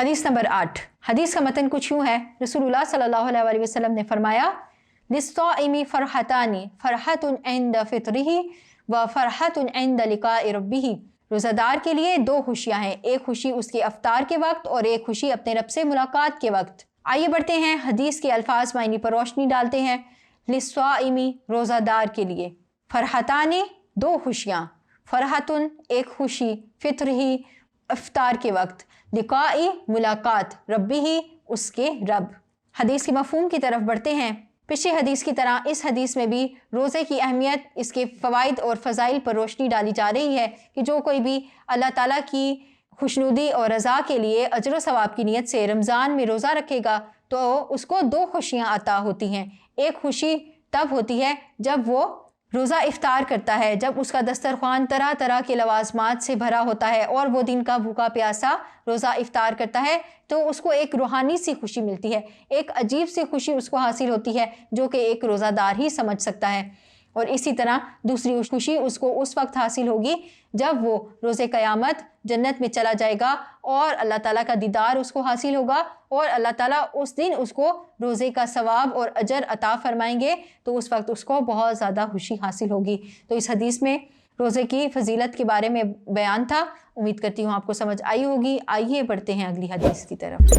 حدیث نمبر 8۔ حدیث کا متن کچھ یوں ہے، رسول صلی اللہ علیہ وسلم نے فرمایا، للصائم فرحتان، فرحت عند فطرہ و فرحت عند لقاء ربہ۔ روزہ دار کے لیے دو خوشیاں ہیں، ایک خوشی اس کے افطار کے وقت اور ایک خوشی اپنے رب سے ملاقات کے وقت۔ آئیے بڑھتے ہیں، حدیث کے الفاظ معنی پر روشنی ڈالتے ہیں۔ للصائم روزہ دار کے لیے، فرحتان دو خوشیاں، فرحتن ایک خوشی، فطرہ افطار کے وقت، لقاء ملاقات، ربہ اس کے رب۔ حدیث کے مفہوم کی طرف بڑھتے ہیں۔ پچھلی حدیث کی طرح اس حدیث میں بھی روزے کی اہمیت، اس کے فوائد اور فضائل پر روشنی ڈالی جا رہی ہے کہ جو کوئی بھی اللہ تعالیٰ کی خوشنودی اور رضا کے لیے اجر و ثواب کی نیت سے رمضان میں روزہ رکھے گا تو اس کو دو خوشیاں عطا ہوتی ہیں۔ ایک خوشی تب ہوتی ہے جب وہ روزہ افطار کرتا ہے، جب اس کا دسترخوان طرح طرح کے لوازمات سے بھرا ہوتا ہے اور وہ دن کا بھوکا پیاسا روزہ افطار کرتا ہے تو اس کو ایک روحانی سی خوشی ملتی ہے، ایک عجیب سی خوشی اس کو حاصل ہوتی ہے جو کہ ایک روزہ دار ہی سمجھ سکتا ہے۔ اور اسی طرح دوسری خوشی اس کو اس وقت حاصل ہوگی جب وہ روز قیامت جنت میں چلا جائے گا اور اللہ تعالیٰ کا دیدار اس کو حاصل ہوگا اور اللہ تعالیٰ اس دن اس کو روزے کا ثواب اور اجر عطا فرمائیں گے تو اس وقت اس کو بہت زیادہ خوشی حاصل ہوگی۔ تو اس حدیث میں روزے کی فضیلت کے بارے میں بیان تھا، امید کرتی ہوں آپ کو سمجھ آئی ہوگی۔ آئیے بڑھتے ہیں اگلی حدیث کی طرف۔